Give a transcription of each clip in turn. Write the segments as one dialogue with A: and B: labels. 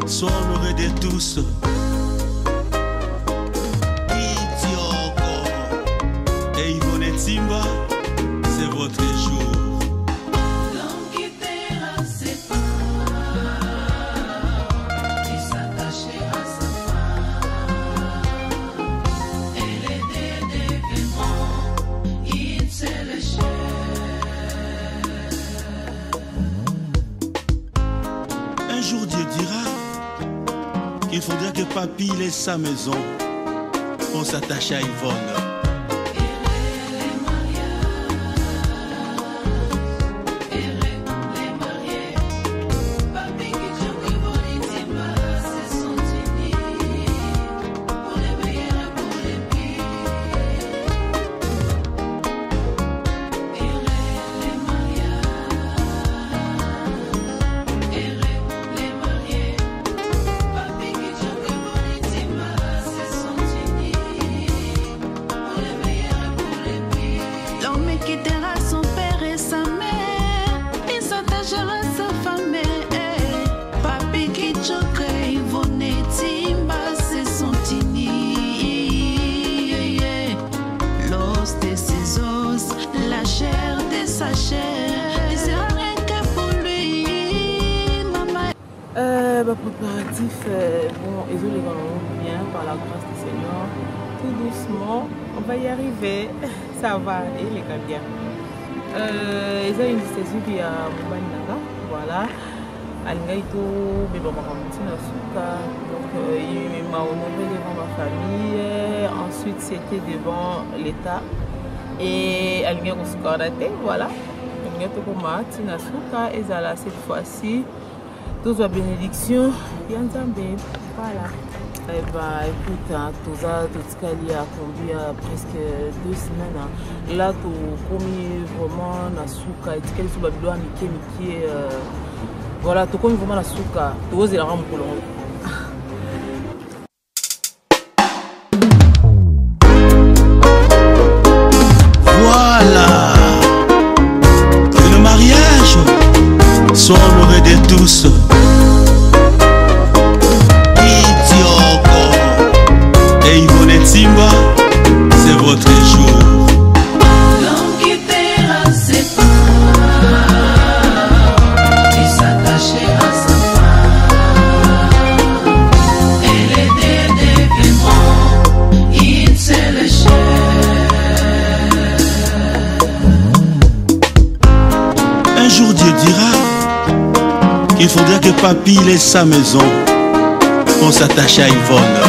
A: Sois honoré de tous. Idioko et Yvonne Timba, c'est votre jour.
B: L'homme qui t'aimera ses pas et s'attacher à sa femme et l'aider des vêtements, il se le
A: Un jour Dieu dira qu'il faudra que papy laisse sa maison pour s'attacher à Yvonne.
B: quittera son père et sa mère, il s'attachera à sa femme. Papi qui choque, Yvonne Timba, c'est son tini. L'os de ses os, la chair de sa chair, il sera rien que pour lui, maman.
C: Préparatif, bon, ils ont les grands bien par la grâce du Seigneur, tout doucement, on va y arriver, ça va, et les gars bien. Ils ont une station qui est à Moubaninaga, voilà, Alingaïto, Bébamaramoutina Souka, donc il m'a honoré devant ma famille, ensuite c'était devant l'État, et Alingaïto Soukarate, voilà, Alingaïto Tina Souka, et Zala cette fois-ci. Tous la bénédiction, Yanzambe, voilà. Eh ben, écoute, tout ça, tout ce qu'il y a combien presque 2 semaines. Là, tout commis vraiment na souka, et qu'elle soit bien Mickey, voilà, tout commis vraiment na souka, tout ose la rame pour l'on.
A: Voilà, que le mariage soit honoré de tous. Et Yvonne Timba, c'est votre jour.
B: L'homme qui paiera ses pas et s'attacher à sa femme et l'aider des vêtements, il se le
A: Un jour Dieu dira qu'il faudra que papy laisse sa maison pour s'attacher à Yvonne.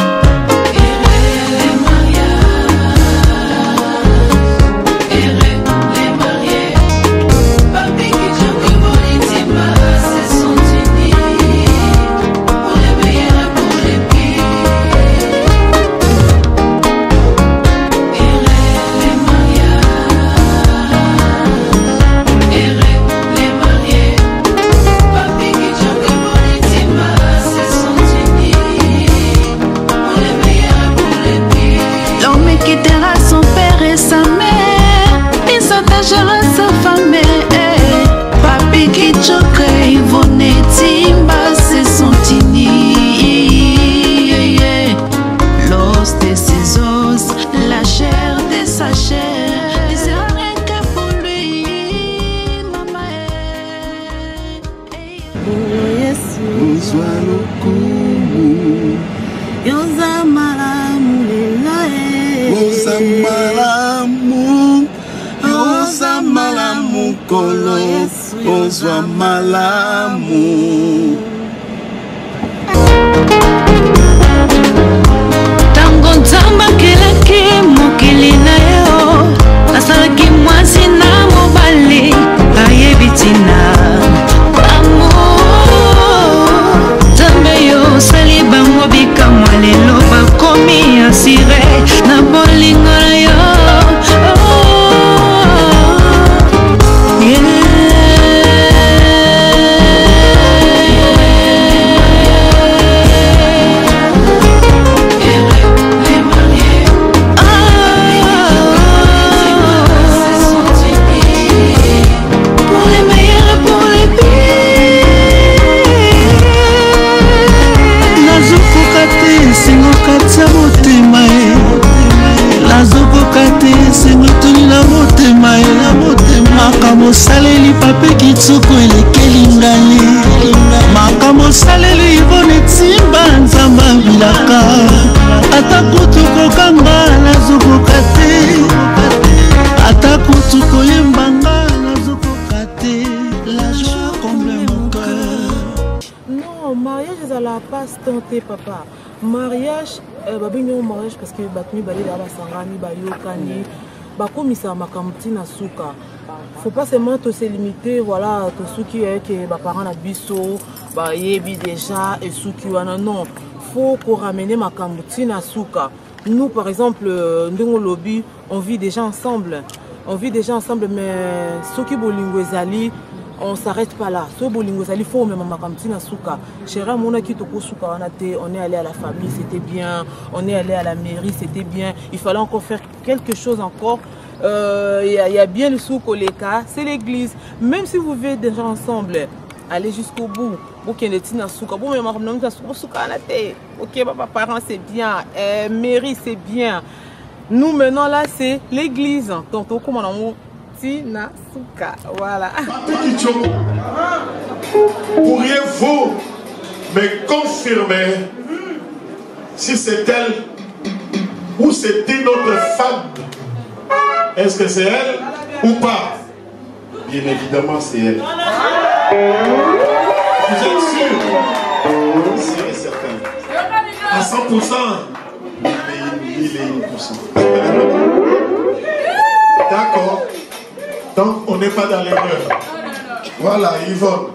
B: quittera son père et sa mère, il s'attachera à sa femme. Papi qui choque, Yvonne Timba, c'est son tini. L'os de ses os, la chair de sa chair, il sera rien que pour lui, maman.
A: Bonsoir le coup.
C: Yoza malamu lelae.
A: Yoza malamu kolo. Yoza malamu.
B: Tango nzamba kelaki mokili na yo, asalaki mwasi na mobali ayebi tina. Nzambe yo osali bango bikamwa lelo bakomi asire na bolingo na yo.
A: suku elekeli ngai makambo osaleli Yvonne etimba nzambe abilaka ata kutu kokanga nazokoka te ata kutu koyembanga nazokoka te la joie comble mon cœur.
C: Non, mariage ezala pas tenté papa. Mariage babinyo mariage parce que batmi bali da basangani bayokani bakomisa makambo tina suka. Faut pas seulement se limiter voilà to suki que ba parents na biso ba yebi déjà et suki wana non. Faut qu'on ramène makambo tina suka. Nous par exemple ndongo lobby on vit déjà ensemble. On vit déjà ensemble mais suki bolingo ezali on s'arrête pas là. Ce bolingo ezali faut même makambo tina suka. Chéra mona ki toko suka wana te, on est allé à la famille, c'était bien. On est allé à la mairie, c'était bien. Il fallait encore faire quelque chose encore. Il y a bien le souk au Leka, c'est l'église. Même si vous vivez déjà ensemble, allez jusqu'au bout. Ok, papa, parents c'est bien, mairie c'est bien. Nous maintenant là c'est l'église. Tonton comment on Tina Souka, voilà.
D: Pourriez-vous me confirmer si c'est elle ou c'était notre femme? Est-ce que c'est elle ou pas? Bien évidemment, c'est elle. Vous êtes sûr? Sûr et certain. À 100%. 1001%. D'accord. Donc, on n'est pas dans l'erreur. Voilà, Yvonne.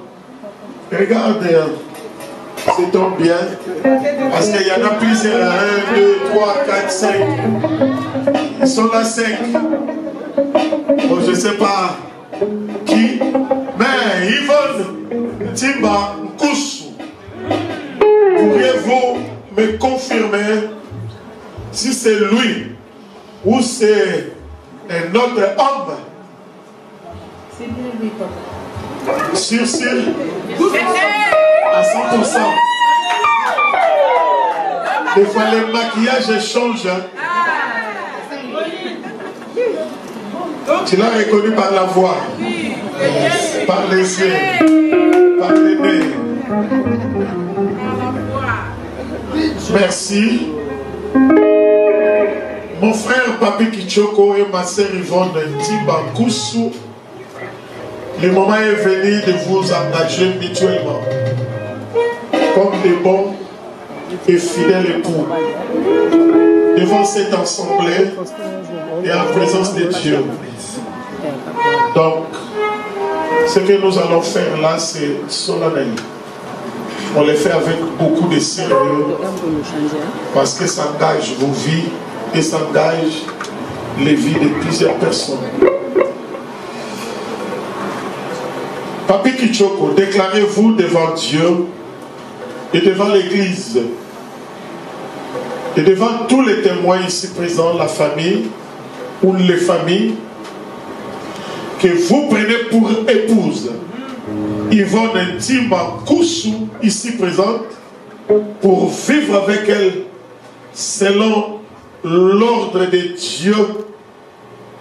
D: Regarde, c'est ton bien. Parce qu'il y en a plusieurs. 1, 2, 3, 4, 5. Ils sont là 5. Bon, je ne sais pas qui. Mais Yvonne Timba Nkoussou, pourriez-vous me confirmer si c'est lui ou c'est un autre homme?
C: C'est bien lui, papa.
D: Sûr, à 100%. Des fois, les maquillages changent. Tu l'as reconnu par la voix, par les yeux, par les nez. Merci. Mon frère Papi Kichoko et ma sœur Yvonne Timba Nkoussou, le moment est venu de vous engager mutuellement comme des bons et fidèles époux devant cette assemblée et en présence de Dieu. Donc, ce que nous allons faire là, c'est solennel. On le fait avec beaucoup de sérieux parce que ça engage vos vies et ça engage les vies de plusieurs personnes. Papi Kichoko, déclarez-vous devant Dieu et devant l'Église et devant tous les témoins ici présents, la famille ou les familles, que vous prenez pour épouse Yvonne Timba Nkoussou, ici présente, pour vivre avec elle selon l'ordre de Dieu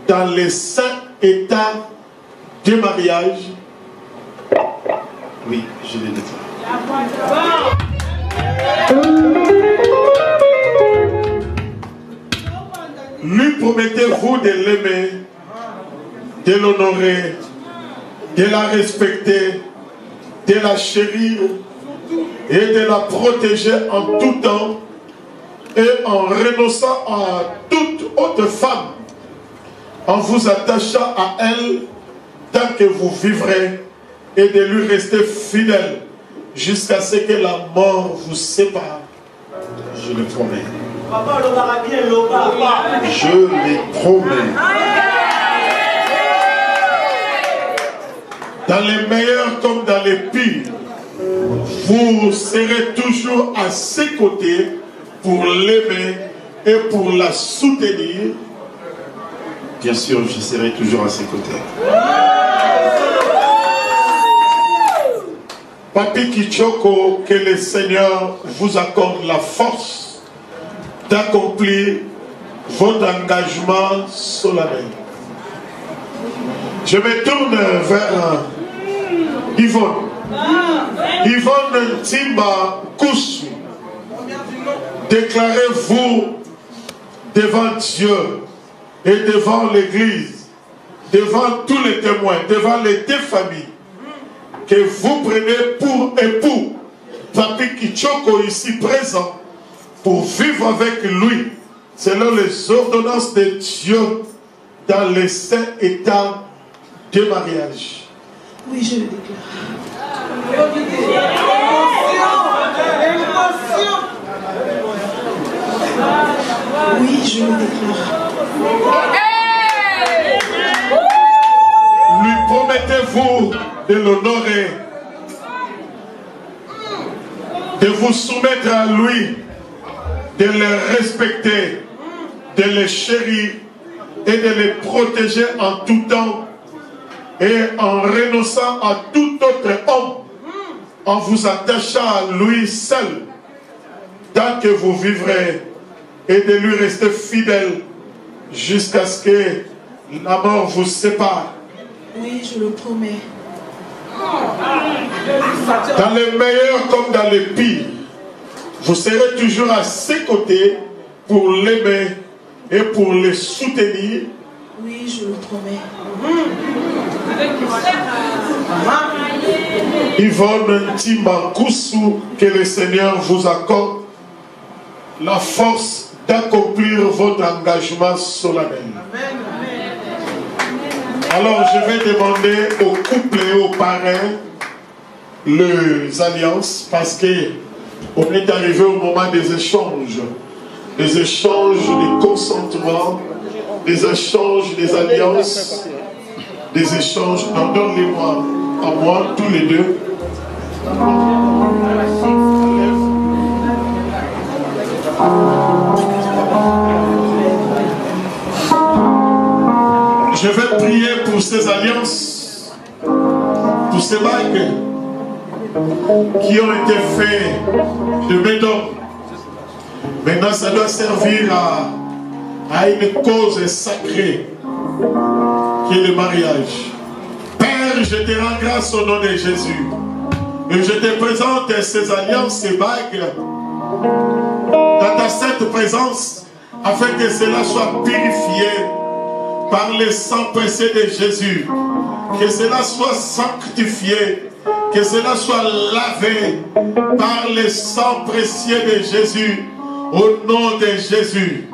D: dans les saints états de mariage. Oui, je l'ai dit. Lui promettez-vous de l'aimer, de l'honorer, de la respecter, de la chérir et de la protéger en tout temps et en renonçant à toute autre femme, en vous attachant à elle tant que vous vivrez et de lui rester fidèle jusqu'à ce que la mort vous sépare. Je le promets. Je le promets. Dans les meilleurs comme dans les pires, vous serez toujours à ses côtés pour l'aimer et pour la soutenir. Bien sûr, je serai toujours à ses côtés. Papi Kichoko, que le Seigneur vous accorde la force d'accomplir votre engagement solennel. Je me tourne vers Yvonne Timba Koussou, déclarez-vous devant Dieu et devant l'Église, devant tous les témoins, devant les deux familles, que vous prenez pour époux Papi Kichoko ici présent pour vivre avec lui selon les ordonnances de Dieu dans les saints états de mariage.
B: Oui, je le déclare. Oui, je le déclare.
D: Lui promettez-vous de l'honorer, de vous soumettre à lui, de le respecter, de le chérir et de le protéger en tout temps et en renonçant à tout autre homme, en vous attachant à lui seul, tant que vous vivrez, et de lui rester fidèle jusqu'à ce que la mort vous sépare.
B: Oui, je le promets.
D: Dans les meilleurs comme dans les pires, vous serez toujours à ses côtés pour l'aimer et pour le soutenir.
B: Oui, je le promets.
D: Yvonne Timbankoussou, que le Seigneur vous accorde la force d'accomplir votre engagement solennel. Alors je vais demander au couple et aux parrains les alliances, parce qu'on est arrivé au moment des échanges des consentements, des échanges des alliances, des échanges. Donne-les-moi à moi tous les deux. Je vais prier pour ces alliances, pour ces bagues qui ont été faits de mes dons. Maintenant, ça doit servir à une cause sacrée qui est le mariage. Père, je te rends grâce au nom de Jésus. Et je te présente ces alliances, ces bagues, dans ta sainte présence, afin que cela soit purifié par le sang précieux de Jésus, que cela soit sanctifié, que cela soit lavé par le sang précieux de Jésus, au nom de Jésus.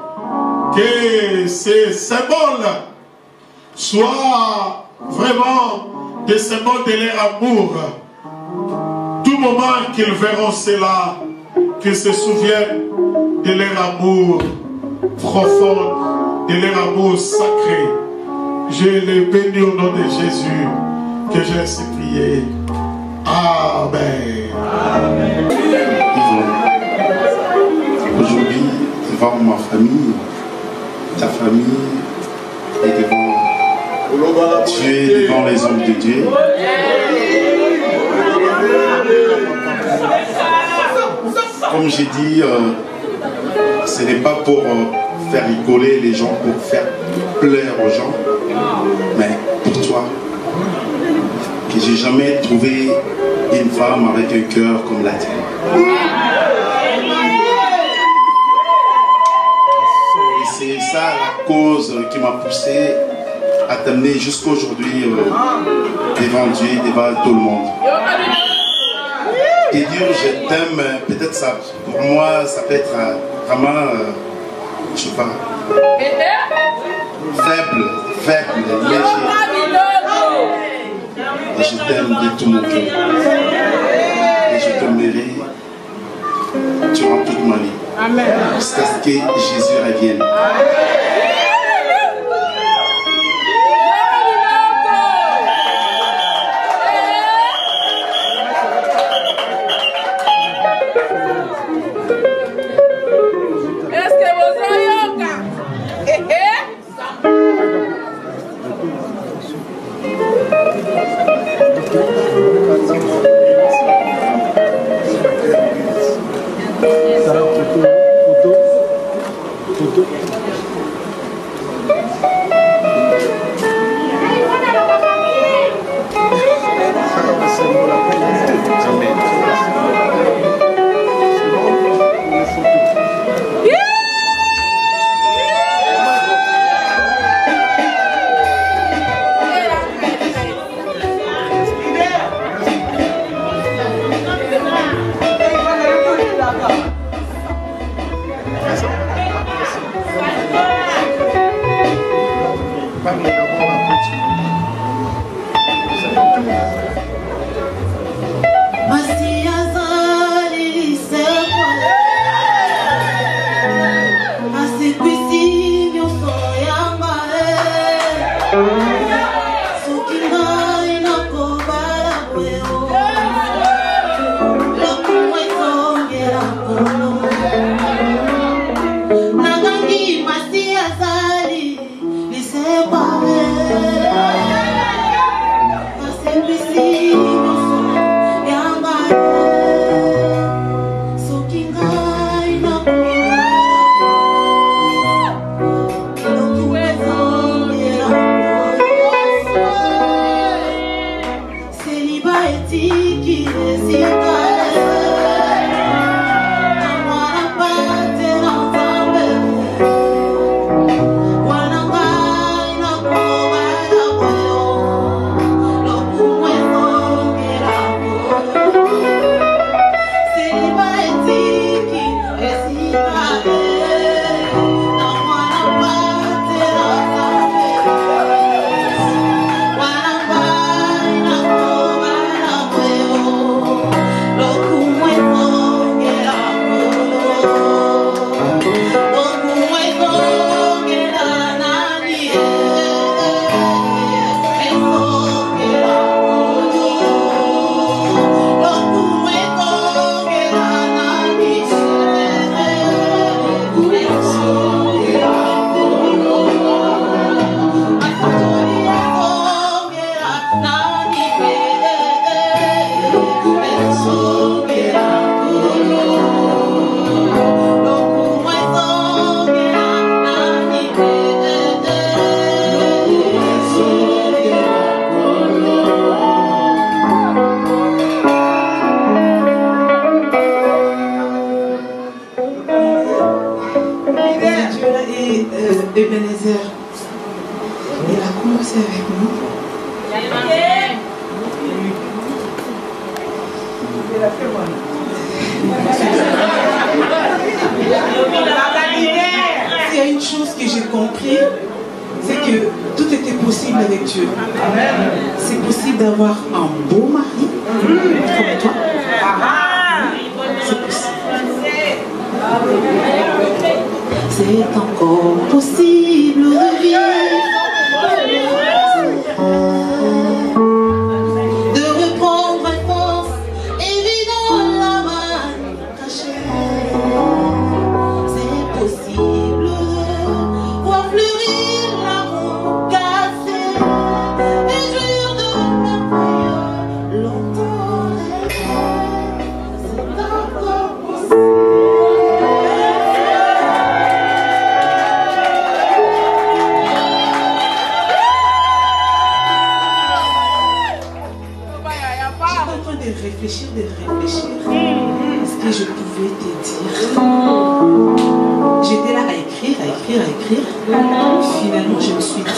D: Que ces symboles soient vraiment des symboles de leur amour. Tout moment qu'ils verront cela, qu'ils se souviennent de leur amour profond, de leur amour sacré. Je les bénis au nom de Jésus, que j'ai ainsi prié. Amen. Amen.
E: Aujourd'hui, devant ma famille, ta famille, et devant Dieu, devant les hommes de Dieu, comme j'ai dit, ce n'est pas pour faire rigoler les gens, pour faire pleurer aux gens, mais pour toi, que j'ai jamais trouvé une femme avec un cœur comme la tienne. Et c'est ça la cause qui m'a poussé à t'amener jusqu'à aujourd'hui devant Dieu, devant tout le monde. Et dire je t'aime, peut-être ça, pour moi, ça peut être vraiment, je sais pas, faible, léger. Et je t'aime de tout mon cœur. Et je te mérite durant toute ma vie. Amen. Jusqu'à ce que Jésus revienne.
C: Ebenezer, il a commencé avec nous. Il y a une chose que j'ai compris, c'est que tout était possible avec Dieu. C'est possible d'avoir un beau mari comme toi. C'est possible. C'est encore possible de vivre, de reprendre une force, évident la main cachée. C'est possible de voir fleurir l'amour cassé et jouir de merveilleux longtemps. C'est encore possible. De réfléchir à ce que je pouvais te dire. J'étais là à écrire. Finalement, je me suis dit,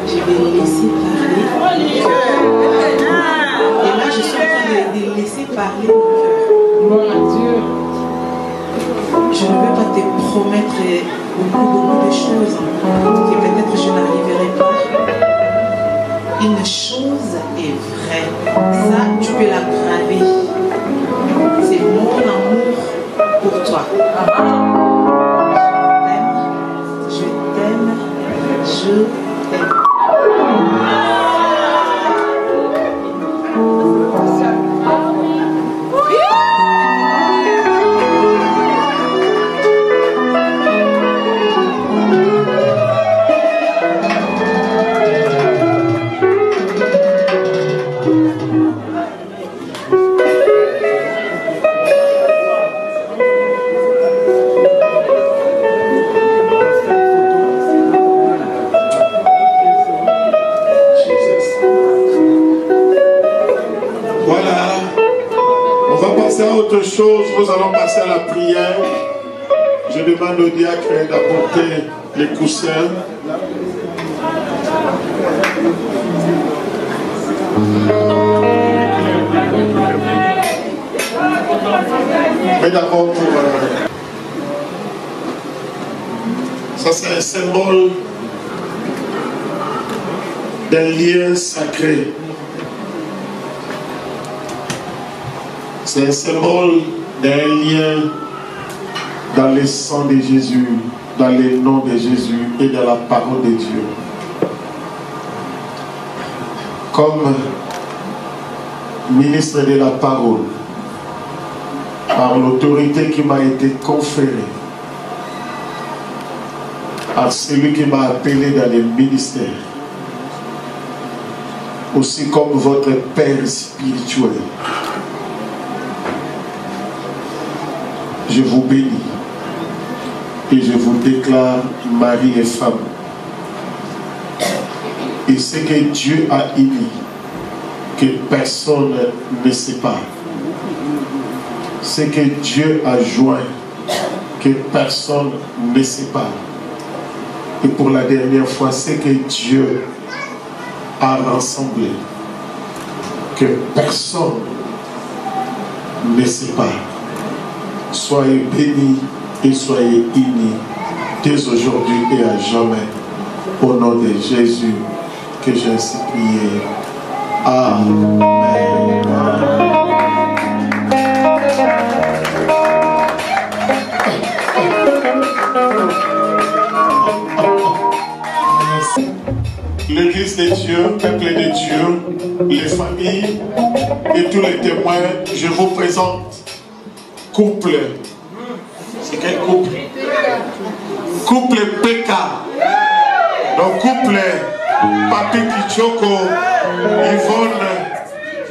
C: je vais laisser parler. Et là, je suis en train de laisser parler mon cœur. Je ne veux pas te promettre beaucoup de choses que peut-être je n'arriverai pas. Une chose est vraie, ça tu peux la graver. C'est mon amour pour toi. Je t'aime.
D: Autre chose, nous allons passer à la prière. Je demande au diacre d'apporter les coussins. Mais d'abord, ça c'est un symbole d'un lien sacré. C'est un symbole d'un lien dans le sang de Jésus, dans le nom de Jésus et dans la parole de Dieu. Comme ministre de la parole, par l'autorité qui m'a été conférée, à celui qui m'a appelé dans le ministère, aussi comme votre Père spirituel, je vous bénis et je vous déclare mari et femme. Et ce que Dieu a uni, que personne ne sépare. Ce que Dieu a joint, que personne ne sépare. Et pour la dernière fois, ce que Dieu a rassemblé, que personne ne sépare. Soyez bénis et soyez unis dès aujourd'hui et à jamais. Au nom de Jésus que j'ai ainsi prié. Amen. L'Église de Dieu, peuple de Dieu, les familles et tous les témoins, je vous présente couple. C'est quel couple? Couple PK. Donc couple Papi Kichoko, Yvonne,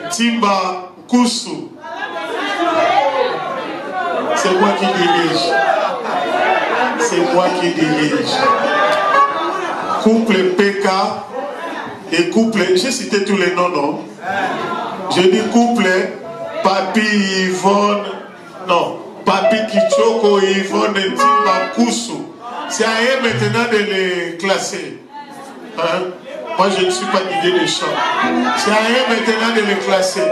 D: Timba, Koussou. C'est moi qui dirige. C'est moi qui dirige. Couple PK et couple, j'ai cité tous les noms, non? Je dis couple Papi Yvonne, non, Papi Kichoko, Yvonne, Timba, Koussou. C'est à eux maintenant de les classer. Hein? Moi je ne suis pas guidé de chant. C'est à eux maintenant de les classer.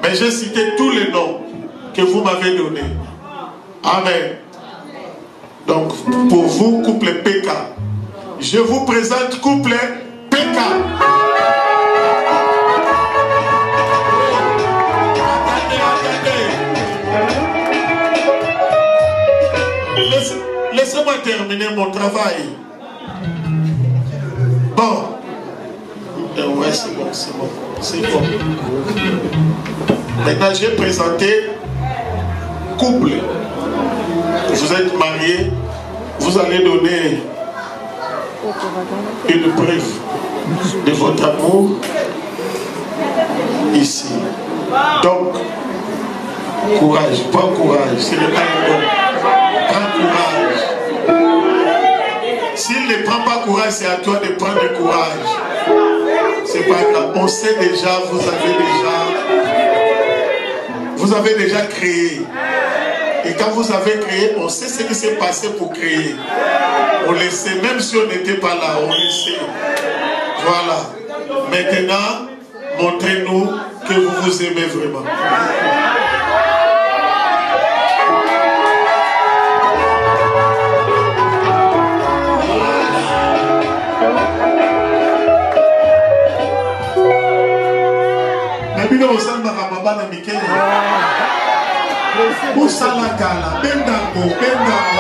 D: Mais j'ai cité tous les noms que vous m'avez donnés. Amen. Donc pour vous, couple PK. Je vous présente couple PK. Laissez-moi terminer mon travail. Bon. Ouais, c'est bon, c'est bon. C'est bon. Maintenant, j'ai présenté couple. Vous êtes mariés. Vous allez donner une preuve de votre amour ici. Donc, courage, pas courage, ce n'est pas un don. Prends courage. S'il ne prend pas courage, c'est à toi de prendre le courage. C'est pas grave. On sait déjà, vous avez déjà créé. Et quand vous avez créé, on sait ce qui s'est passé pour créer. On le sait, même si on n'était pas là, on le sait. Voilà. Maintenant, montrez-nous que vous vous aimez vraiment. Usalakala, bendango,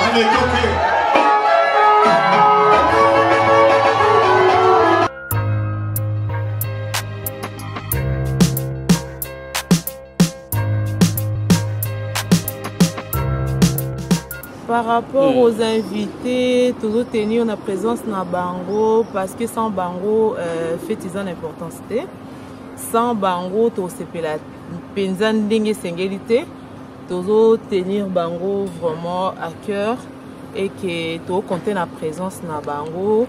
D: allez, toquez.
C: Par rapport aux invités, toujours tenir la présence dans Bango, parce que sans Bango, fait ils ont l'importance. Sans Bango, tu sais la penzan dingue singélité. Toujours tenir Bango vraiment à cœur et que tu compter la présence na Bango.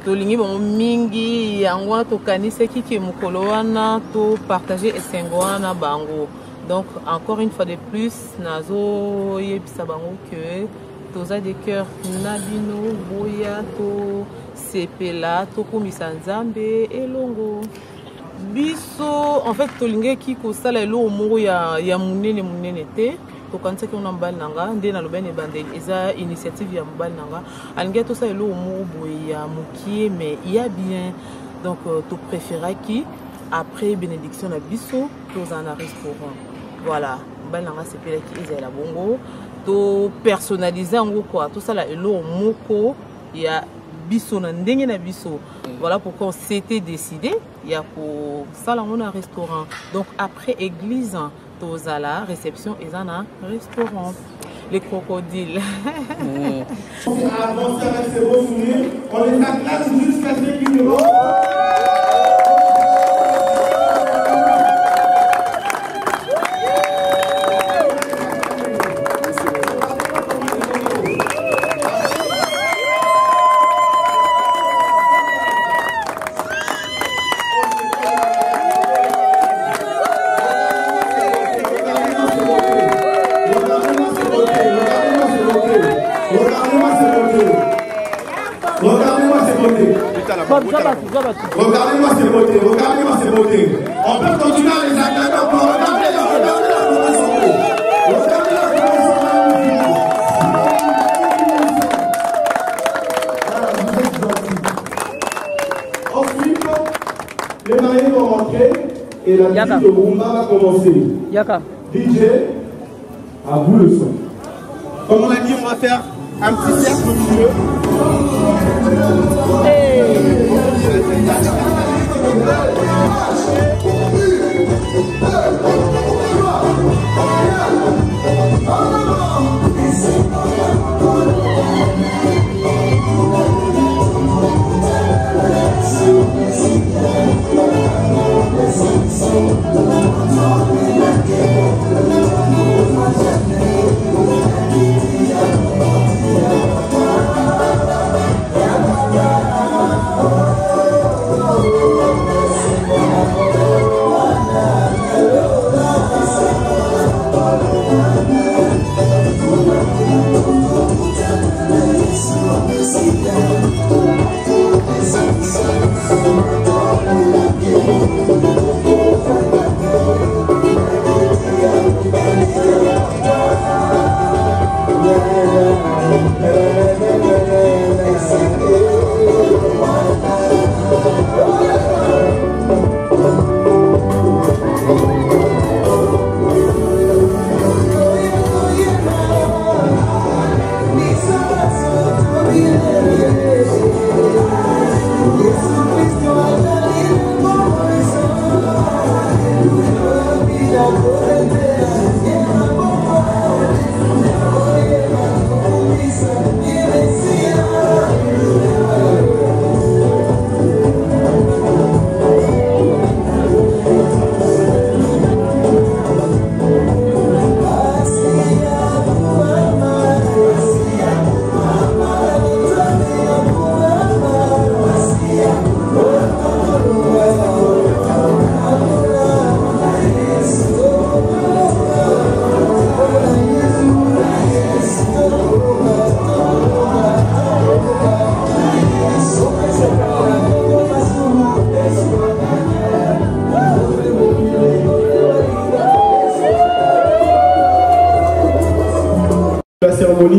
C: Tu lingi bon mingi yangwa to kanise ki ke mukolo wana to partager esengwana Bango. Donc encore une fois de plus nazo yebisa Bango que toza de cœur nabino boya to sepela to komisa nzambe elongo. Biso en fait tolinge ki ko sala elo moko ya munene te to kanisa ki on mbal nanga nde na lobene bandeli eza initiative ya mbal nanga alinge to sala elo moko boye ya mukie mais il y a bien donc to préféra ki après bénédiction na biso to za na restaurant voilà mbal nanga sepela ki eza la bongo to personnaliser ngo quoi to sala elo moko ya biso na ndenge na biso. Voilà pourquoi on s'était décidé il y a pour ça là on a un restaurant. Donc après église tozala réception et un restaurant. Les crocodiles.
F: On a avancé avec ces beaux souvenirs. On les acclame jusqu'à ce qu'ils ne regardez-moi ces beautés, regardez-moi ces beautés. On peut continuer à les acclamer encore. Regardez-la, regardez-la, regardez-la. et la musique de rumba va commencer. DJ, à vous le son. Comme on a dit, on va faire un petit cercle au milieu.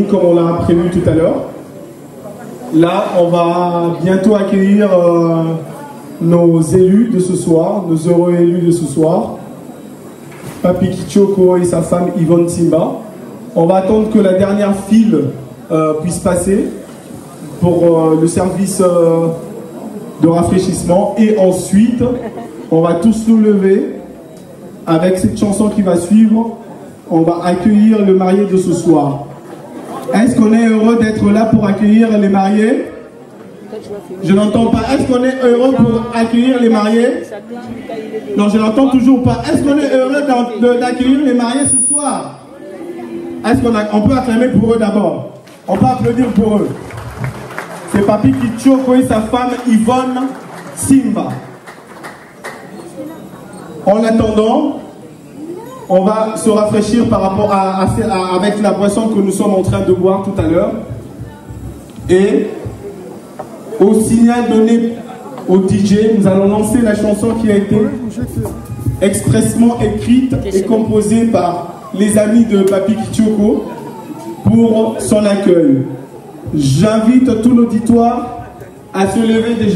F: Comme on l'a prévu tout à l'heure. Là, on va bientôt accueillir nos élus de ce soir, nos heureux élus de ce soir, Papi Kichoko et sa femme Yvonne Simba. On va attendre que la dernière file puisse passer pour le service de rafraîchissement et ensuite, on va tous nous lever avec cette chanson qui va suivre. On va accueillir le marié de ce soir. Est-ce qu'on est heureux d'être là pour accueillir les mariés? Je n'entends pas. Est-ce qu'on est heureux pour accueillir les mariés? Non, je n'entends toujours pas. Est-ce qu'on est heureux d'accueillir les mariés ce soir? Est-ce qu'on peut acclamer pour eux d'abord? On peut applaudir pour eux. C'est Papi Kichoko et sa femme Yvonne Simba. En attendant, on va se rafraîchir par rapport avec la boisson que nous sommes en train de boire tout à l'heure. Et au signal donné au DJ, nous allons lancer la chanson qui a été expressément écrite et composée par les amis de Papi Kichoko pour son accueil. J'invite tout l'auditoire à se lever déjà.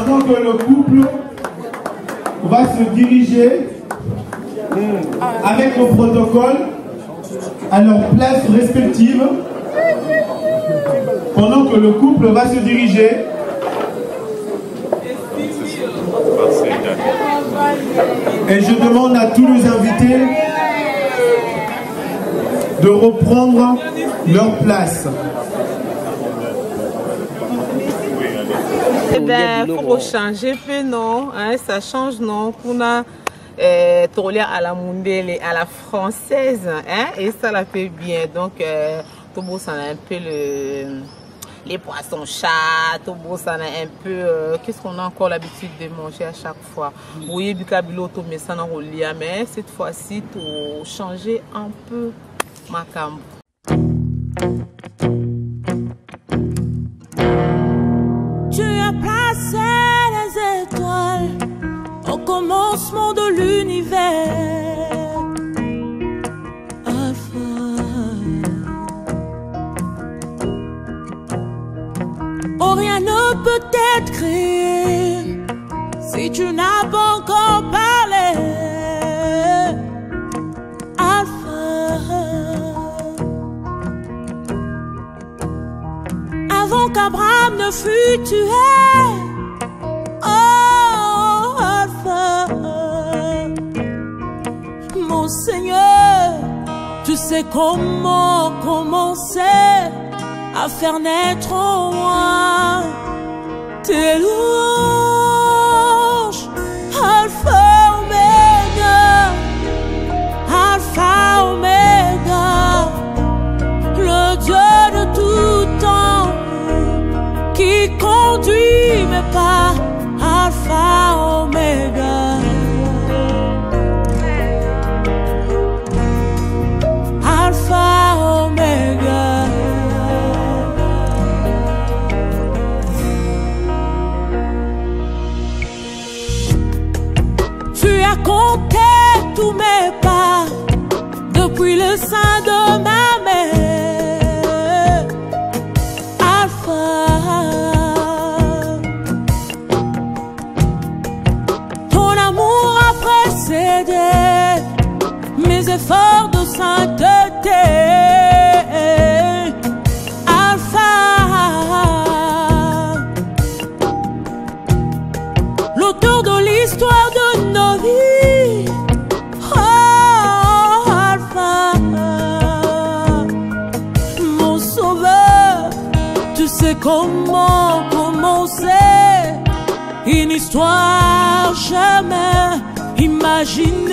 F: Maintenant que le couple va se diriger avec le protocole à leur place respective, pendant que le couple va se diriger et je demande à tous les invités de reprendre leur place.
C: Eh bien, il faut changer un peu, non? Hein, ça change, non? Pour tourner à la mondiale, à la française, hein? Et ça la fait bien. Donc, Tobo, ça a un peu les poissons chats, Tobo, ça a un peu. Qu'est-ce qu'on a encore l'habitude de manger à chaque fois? Oui, du cabilo, mais ça n'a rien. Mais cette fois-ci, il faut changer un peu ma cambre.
G: Tu as placé les étoiles au commencement de l'univers. Alpha. Oh, rien ne peut être créé si tu n'as pas encore parlé. Avant qu'Abraham ne fût tué, oh Alpha, mon Seigneur, tu sais comment commencer à faire naître en moi tes louanges, Alpha, Oméga, Alpha, Oméga, le Dieu de tout temps, qui conduit mes pas, Alpha, Oméga, Alpha, Oméga. Tu as compté tous mes pas depuis le sein de ma mère, Alpha. Ton amour a précédé mes efforts de sainteté, Alpha. L'auteur de l'histoire de nos vies, oh Alpha, mon sauveur, tu sais comment commencer une histoire jamais imaginée.